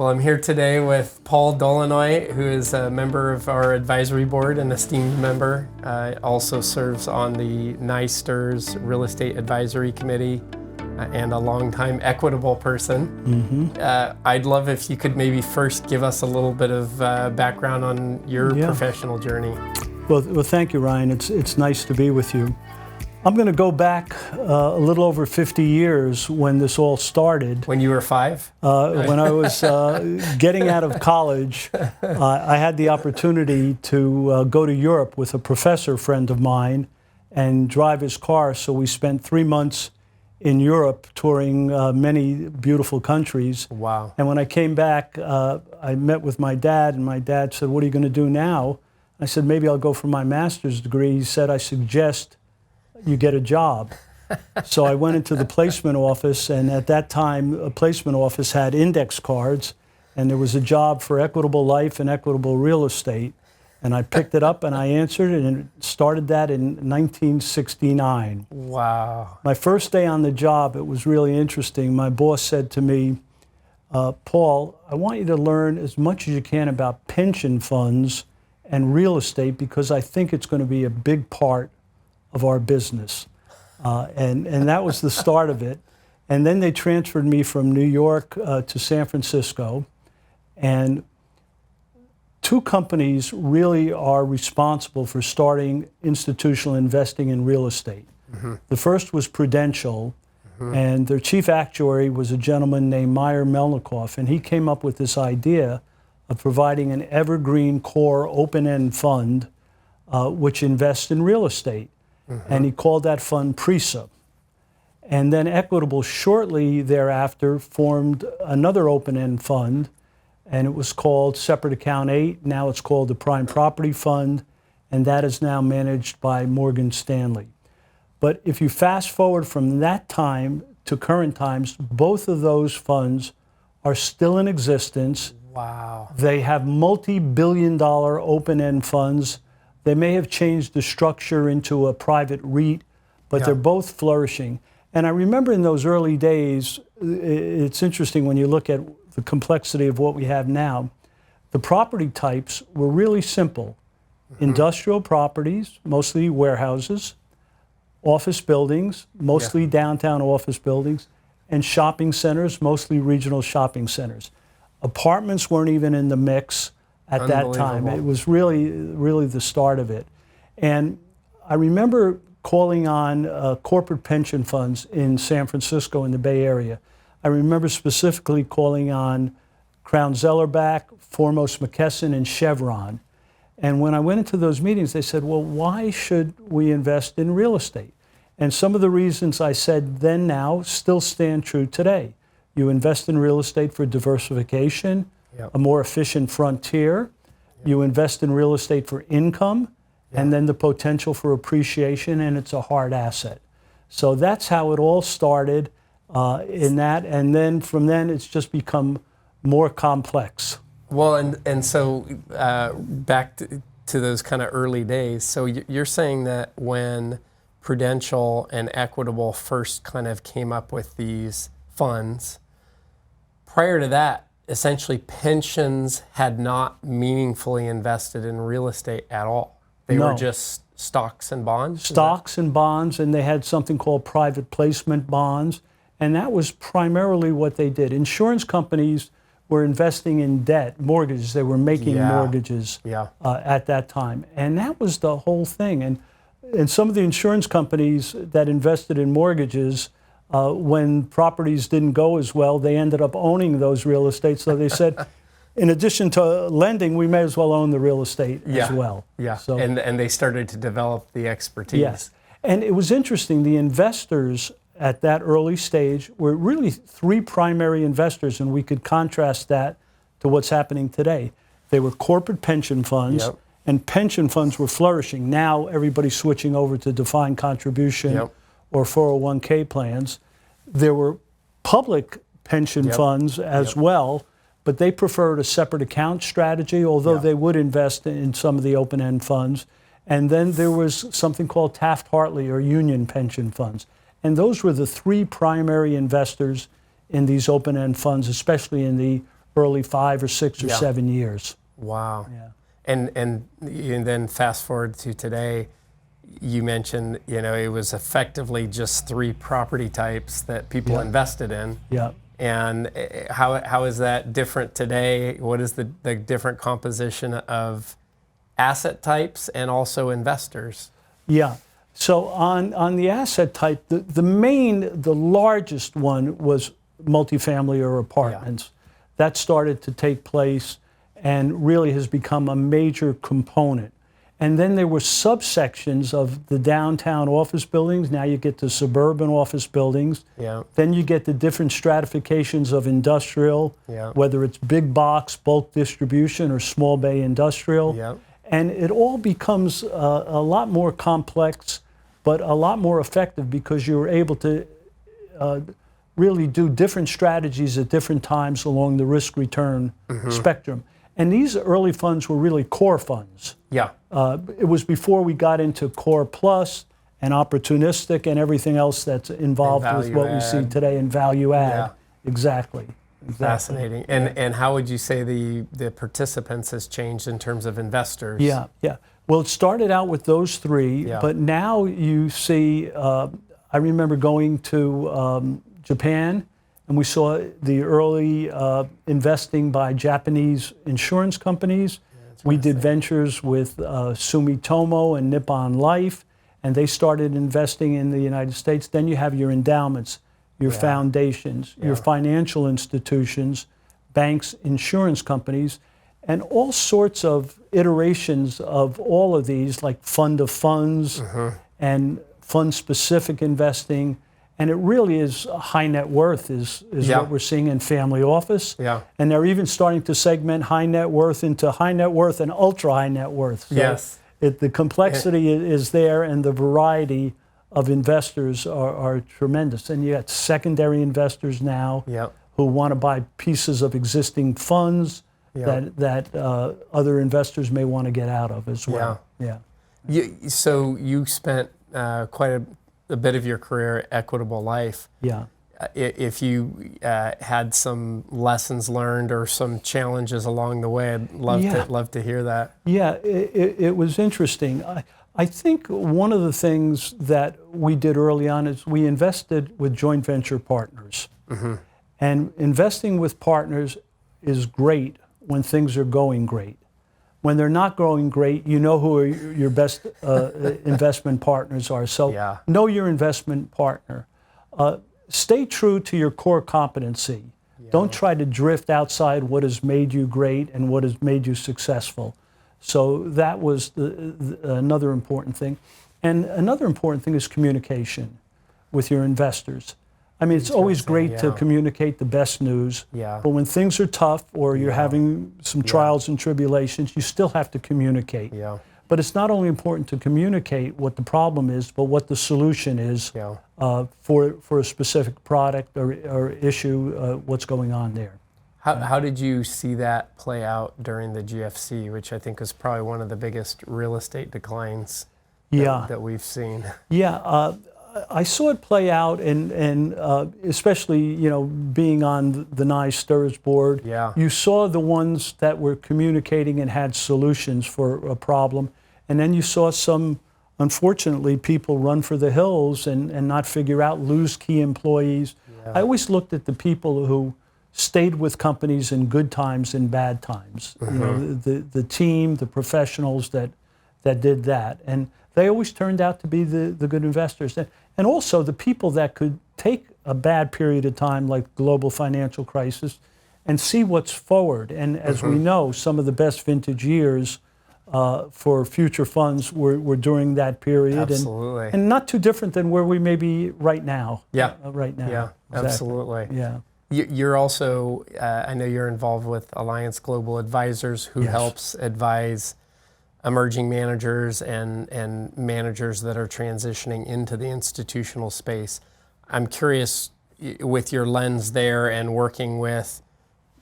Well, I'm here today with Paul Dolinoy, who is a member of our advisory board, an esteemed member. Also serves on the NYSTERS Real Estate Advisory Committee and a longtime Equitable person. I'd love if you could maybe first give us a little bit of background on your professional journey. Well, thank you, Ryan. It's nice to be with you. I'm going to go back a little over 50 years when this all started. When you were 5? When I was getting out of college, I had the opportunity to go to Europe with a professor friend of mine and drive his car. So we spent 3 months in Europe touring many beautiful countries. Wow. And when I came back, I met with my dad, and my dad said, "What are you going to do now?" I said, "Maybe I'll go for my master's degree." He said, "I suggest you get a job." So I went into the placement office, and at that time, a placement office had index cards, and there was a job for Equitable Life and Equitable Real Estate. And I picked it up and I answered it, and started that in 1969. Wow. My first day on the job, it was really interesting. My boss said to me, "Paul, I want you to learn as much as you can about pension funds and real estate, because I think it's going to be a big part of our business." And that was the start of it. And then they transferred me from New York to San Francisco. And 2 companies really are responsible for starting institutional investing in real estate. The first was Prudential, and their chief actuary was a gentleman named Meyer Melnikoff, and he came up with this idea of providing an evergreen core open-end fund which invests in real estate. And he called that fund PRESA. And then Equitable shortly thereafter formed another open-end fund, and it was called Separate Account 8. Now it's called the Prime Property Fund, and that is now managed by Morgan Stanley. But if you fast forward from that time to current times, both of those funds are still in existence. Wow. They have multi-billion-dollar open-end funds. They may have changed the structure into a private REIT, but they're both flourishing. And I remember in those early days, it's interesting when you look at the complexity of what we have now, the property types were really simple. Industrial properties, mostly warehouses, office buildings, mostly downtown office buildings, and shopping centers, mostly regional shopping centers. Apartments weren't even in the mix at that time. It was really the start of it. And I remember calling on corporate pension funds in San Francisco in the Bay Area. I remember specifically calling on Crown Zellerbach, Foremost McKesson, and Chevron. And when I went into those meetings, they said, "Well, why should we invest in real estate?" And some of the reasons I said then now still stand true today. You invest in real estate for diversification, a more efficient frontier. You invest in real estate for income, and then the potential for appreciation, and it's a hard asset. So that's how it all started in that, and then from then it's just become more complex. Well, and so back to those kind of early days. So you're saying that when Prudential and Equitable first kind of came up with these funds, prior to that, essentially pensions had not meaningfully invested in real estate at all. They were just stocks and bonds? Stocks and bonds, and they had something called private placement bonds, and that was primarily what they did. Insurance companies were investing in debt, mortgages. They were making mortgages at that time, and that was the whole thing. And some of the insurance companies that invested in mortgages, when properties didn't go as well, they ended up owning those real estate. So they said, in addition to lending, we may as well own the real estate as well. So, and they started to develop the expertise. Yes. And it was interesting, the investors at that early stage were really 3 primary investors, and we could contrast that to what's happening today. They were corporate pension funds, and pension funds were flourishing. Now everybody's switching over to defined contribution or 401k plans. There were public pension funds as well, but they preferred a separate account strategy, although they would invest in some of the open-end funds. And then there was something called Taft-Hartley or union pension funds. And those were the 3 primary investors in these open-end funds, especially in the early 5 or 6 or Yeah. 7 years. Wow. Yeah. And then fast forward to today, you mentioned, it was effectively just 3 property types that people Yeah. invested in. Yeah. And how is that different today? What is the different composition of asset types and also investors? Yeah. So on the asset type, the largest one was multifamily or apartments. That started to take place and really has become a major component. And then there were subsections of the downtown office buildings. Now you get the suburban office buildings. Yeah. Then you get the different stratifications of industrial, Yeah. whether it's big box, bulk distribution, or small bay industrial. Yeah. And it all becomes a lot more complex, but a lot more effective because you're able to really do different strategies at different times along the risk-return spectrum. And these early funds were really core funds. Yeah. It was before we got into core plus and opportunistic and everything else that's involved with what we see today in value add. Yeah. Exactly. Fascinating. And how would you say the participants has changed in terms of investors? Yeah, yeah. Well, it started out with those 3, Yeah. but now you see, I remember going to Japan, and we saw the early investing by Japanese insurance companies. We did ventures with Sumitomo and Nippon Life, and they started investing in the United States. Then you have your endowments, your foundations, your financial institutions, banks, insurance companies, and all sorts of iterations of all of these, like fund of funds and fund-specific investing. And it really is high net worth is what we're seeing in family office. Yeah. And they're even starting to segment high net worth into high net worth and ultra high net worth. So Yes. the complexity is there, and the variety of investors are tremendous. And you got secondary investors now who want to buy pieces of existing funds that other investors may want to get out of as well. Yeah. So you spent quite a bit of your career at Equitable Life. Yeah. If you had some lessons learned or some challenges along the way, I'd love to hear that. Yeah, it was interesting. I think one of the things that we did early on is we invested with joint venture partners. And investing with partners is great when things are going great. When they're not going great, you know who your best investment partners are. So know your investment partner. Stay true to your core competency. Don't try to drift outside what has made you great and what has made you successful. So that was another important thing. And another important thing is communication with your investors. I mean, it's always great to communicate the best news, but when things are tough or you're having some trials and tribulations, you still have to communicate. But it's not only important to communicate what the problem is, but what the solution is for a specific product or issue, what's going on there. How did you see that play out during the GFC, which I think was probably one of the biggest real estate declines that we've seen? Yeah. I saw it play out, and especially being on the NYSTERS board, you saw the ones that were communicating and had solutions for a problem, and then you saw some, unfortunately, people run for the hills and not figure out, lose key employees. I always looked at the people who stayed with companies in good times and bad times. The team, the professionals that did that, and they always turned out to be the good investors. And also the people that could take a bad period of time like global financial crisis and see what's forward. And as we know, some of the best vintage years for future funds were during that period. Absolutely. And not too different than where we may be right now. Right now. Yeah, exactly. Absolutely. Yeah. You're also, I know you're involved with Alliance Global Advisors, who helps advise emerging managers and managers that are transitioning into the institutional space. I'm curious, with your lens there and working with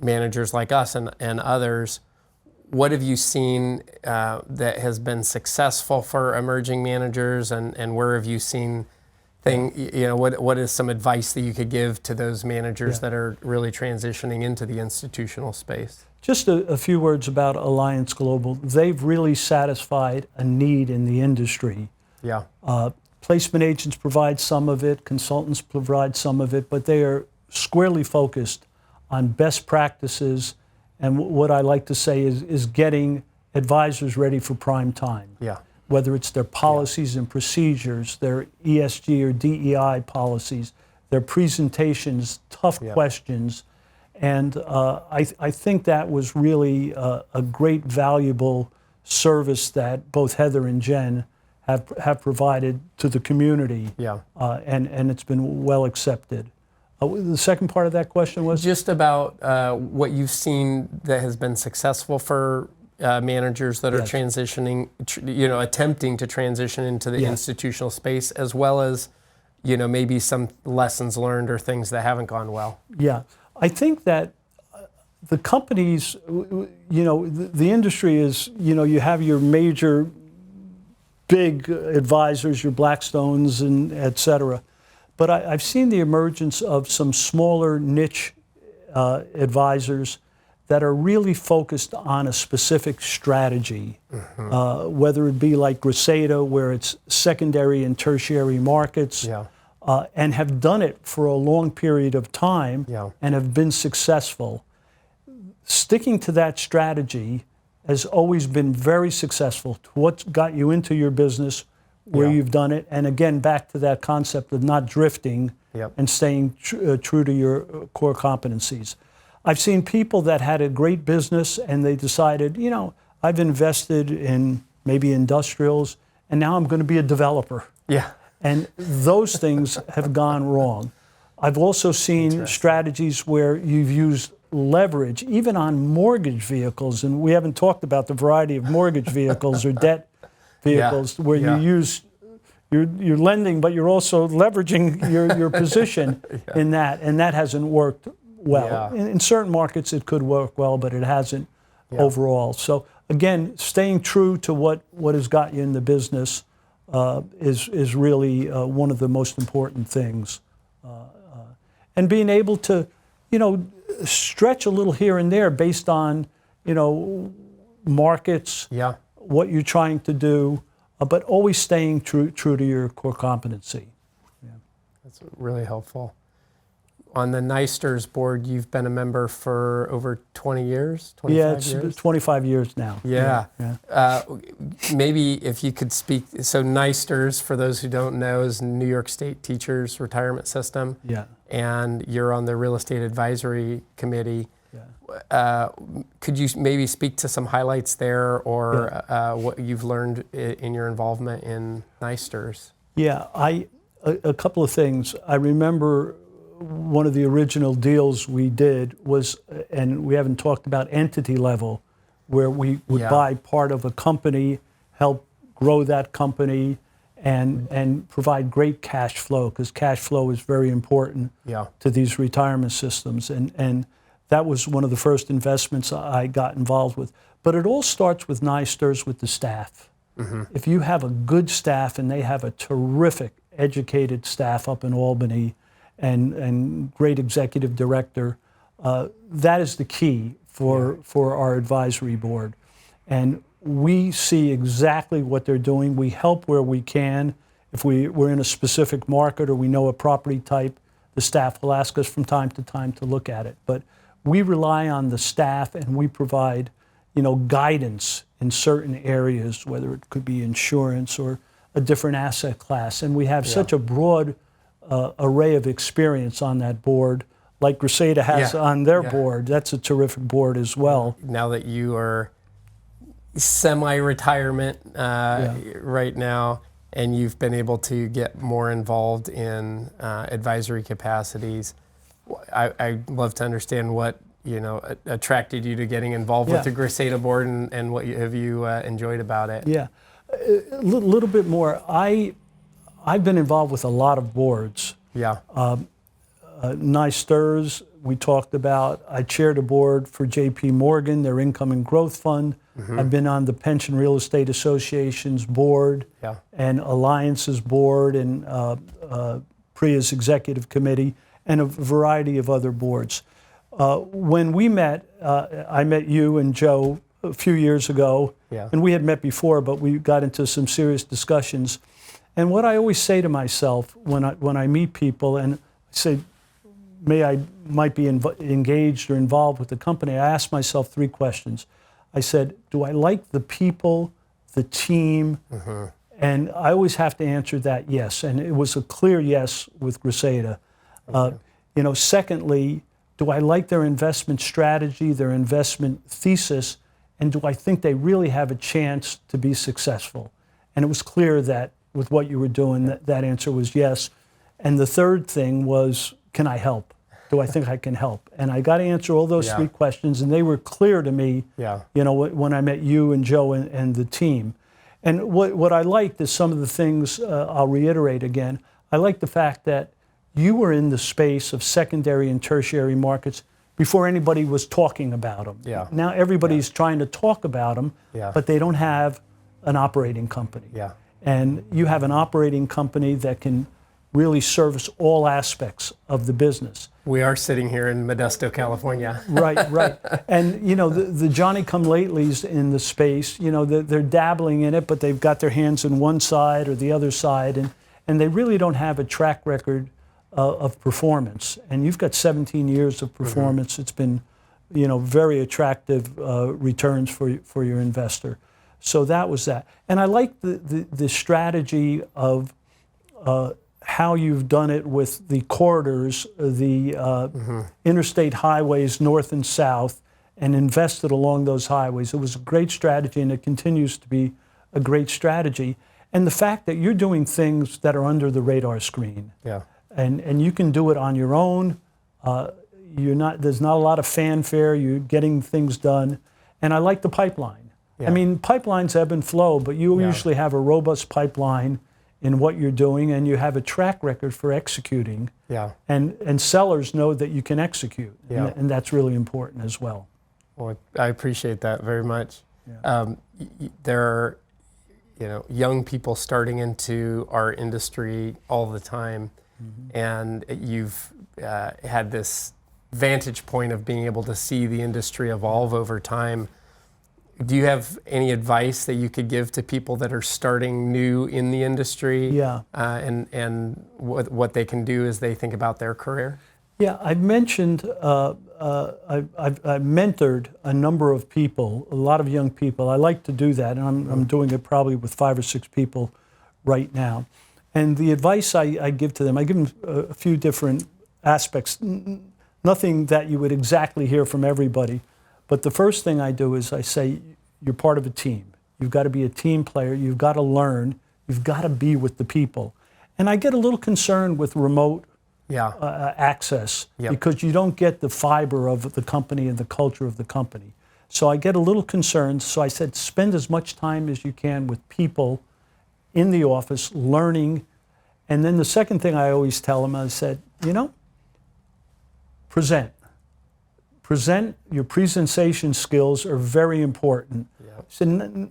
managers like us and others, what have you seen that has been successful for emerging managers, and where have you seen thing, what is some advice that you could give to those managers Yeah. that are really transitioning into the institutional space? Just a few words about Alliance Global. They've really satisfied a need in the industry. Yeah. Placement agents provide some of it, consultants provide some of it, but they are squarely focused on best practices, and what I like to say is getting advisors ready for prime time. Yeah. Whether it's their policies and procedures, their ESG or DEI policies, their presentations, tough questions. And I think that was really a great, valuable service that both Heather and Jen have provided to the community. Yeah. And it's been well accepted. The second part of that question was? Just about what you've seen that has been successful for managers that are transitioning, attempting to transition into the institutional space, as well as, maybe some lessons learned or things that haven't gone well. Yeah, I think that the companies, the industry is, you have your major big advisors, your Blackstones and et cetera. But I've seen the emergence of some smaller niche advisors that are really focused on a specific strategy, whether it be like Graceada, where it's secondary and tertiary markets, and have done it for a long period of time and have been successful. Sticking to that strategy has always been very successful. What's got you into your business, where you've done it, and again, back to that concept of not drifting and staying true to your core competencies. I've seen people that had a great business and they decided, I've invested in maybe industrials and now I'm going to be a developer. Yeah. And those things have gone wrong. I've also seen strategies where you've used leverage, even on mortgage vehicles, and we haven't talked about the variety of mortgage vehicles or debt vehicles where you use, you're lending, but you're also leveraging your position in that, and that hasn't worked well. In certain markets it could work well, but it hasn't overall. So again, staying true to what has got you in the business is really one of the most important things. And being able to, stretch a little here and there based on, markets, what you're trying to do, but always staying true to your core competency. That's really helpful. On the NYSTERS board, you've been a member for over 20 years, 25 years? 25 years now. Maybe if you could speak, so NYSTERS, for those who don't know, is New York State Teachers Retirement System. And you're on the Real Estate Advisory Committee. Could you maybe speak to some highlights there, or what you've learned in your involvement in NYSTERS? A couple of things. I remember one of the original deals we did was, and we haven't talked about entity level, where we would buy part of a company, help grow that company, and provide great cash flow, because cash flow is very important to these retirement systems. And that was one of the first investments I got involved with. But it all starts with NYSTERS, with the staff. If you have a good staff, and they have a terrific educated staff up in Albany, and great executive director, that is the key for our advisory board. And we see exactly what they're doing. We help where we can. If we're in a specific market or we know a property type, the staff will ask us from time to time to look at it. But we rely on the staff, and we provide, guidance in certain areas, whether it could be insurance or a different asset class. And we have such a broad array of experience on that board, like Graceada has on their board. That's a terrific board as well. Now that you are semi-retirement right now, and you've been able to get more involved in advisory capacities, I'd love to understand what attracted you to getting involved with the Graceada board, and what have you enjoyed about it? A little bit more. I've been involved with a lot of boards. NYSTERS, we talked about. I chaired a board for J.P. Morgan, their Income and Growth Fund. I've been on the Pension Real Estate Association's board and Alliance's board and PRIA's executive committee and a variety of other boards. When we met, I met you and Joe a few years ago, and we had met before, but we got into some serious discussions. And what I always say to myself when I meet people and say, might be engaged or involved with the company, I ask myself three questions. I said, do I like the people, the team? And I always have to answer that yes. And it was a clear yes with Graceada. Secondly, do I like their investment strategy, their investment thesis, and do I think they really have a chance to be successful? And it was clear that with what you were doing, that answer was yes. And the third thing was, can I help? Do I think I can help? And I got to answer all those three questions, and they were clear to me, when I met you and Joe and the team. And what I liked is some of the things, I'll reiterate again, I like the fact that you were in the space of secondary and tertiary markets before anybody was talking about them. Now everybody's trying to talk about them, but they don't have an operating company. And you have an operating company that can really service all aspects of the business. We are sitting here in Modesto, California. Right. And, the Johnny-come-latelys in the space, they're dabbling in it, but they've got their hands on one side or the other side, and they really don't have a track record of performance. And you've got 17 years of performance. It's been, very attractive returns for your investor. So that was that. And I like the strategy of how you've done it with the corridors, the interstate highways north and south, and invested along those highways. It was a great strategy, and it continues to be a great strategy. And the fact that you're doing things that are under the radar screen, and you can do it on your own. There's not a lot of fanfare. You're getting things done, and I like the pipeline. I mean, pipelines ebb and flow, but you usually have a robust pipeline in what you're doing, and you have a track record for executing. And sellers know that you can execute, and that's really important as well. Well, I appreciate that very much. There are, young people starting into our industry all the time, and you've had this vantage point of being able to see the industry evolve over time. Do you have any advice that you could give to people that are starting new in the industry? And what they can do as they think about their career? I've mentioned, I've mentored a number of people, a lot of young people. I like to do that, and I'm doing it probably with 5 or 6 people right now. And the advice I give to them, I give them a few different aspects, nothing that you would exactly hear from everybody. But the first thing I do is I say, you're part of a team. You've got to be a team player. You've got to learn. You've got to be with the people. And I get a little concerned with remote access because you don't get the fiber of the company and the culture of the company. So I get a little concerned. So I said, spend as much time as you can with people in the office, learning. And then the second thing I always tell them, I said, present. Present, your presentation skills are very important. So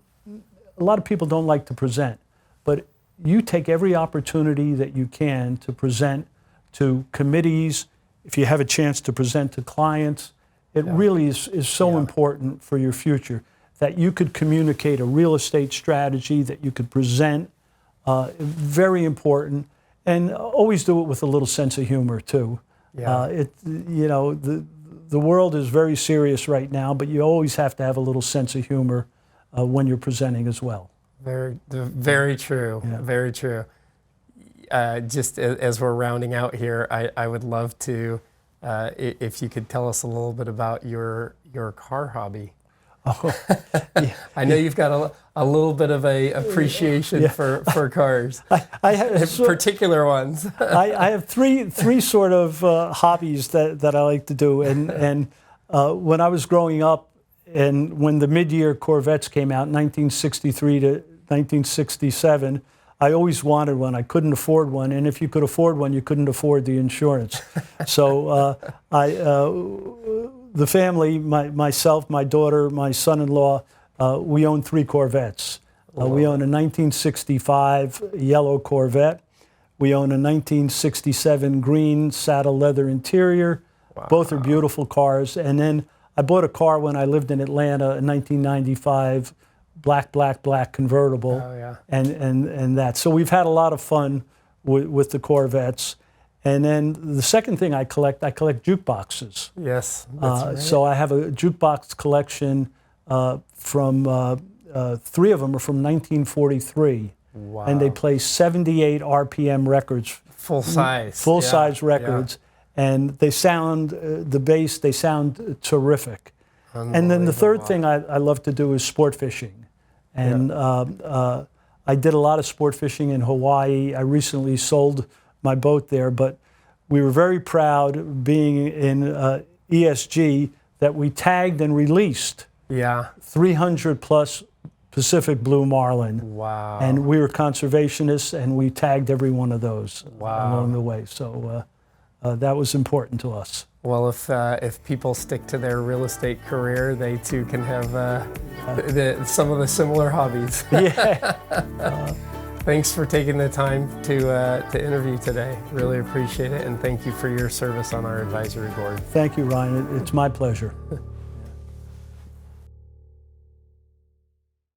a lot of people don't like to present, but you take every opportunity that you can to present to committees. If you have a chance to present to clients, it really is so important for your future that you could communicate a real estate strategy, that you could present, very important, and always do it with a little sense of humor too. The world is very serious right now, but you always have to have a little sense of humor when you're presenting as well. Very true. Very true. Just as we're rounding out here, I would love to, if you could tell us a little bit about your car hobby. I know you've got a little bit of a appreciation for cars. I have particular ones. I have three sort of hobbies that I like to do, and when I was growing up, and when the mid-year Corvettes came out, 1963 to 1967, I always wanted one. I couldn't afford one, and if you could afford one, you couldn't afford the insurance. So the family, myself, my daughter, my son-in-law, we own 3 Corvettes. We own a 1965 yellow Corvette. We own a 1967 green saddle leather interior. Wow. Both are beautiful cars. And then I bought a car when I lived in Atlanta, a 1995 black convertible. Oh, yeah. And that. So we've had a lot of fun with the Corvettes. And then the second thing I collect jukeboxes. Yes, that's right. So I have a jukebox collection from 3 of them are from 1943. Wow. And they play 78 RPM records. Full size. Size records. Yeah. And they sound, the bass, they sound terrific. And then the third thing I love to do is sport fishing. And I did a lot of sport fishing in Hawaii. I recently sold my boat there, but we were very proud being in ESG that we tagged and released 300 plus Pacific blue marlin. Wow. And we were conservationists, and we tagged every one of those along the way. So that was important to us. Well, if people stick to their real estate career, they too can have some of the similar hobbies. Yeah. Thanks for taking the time to interview today. Really appreciate it, and thank you for your service on our advisory board. Thank you, Ryan. It's my pleasure.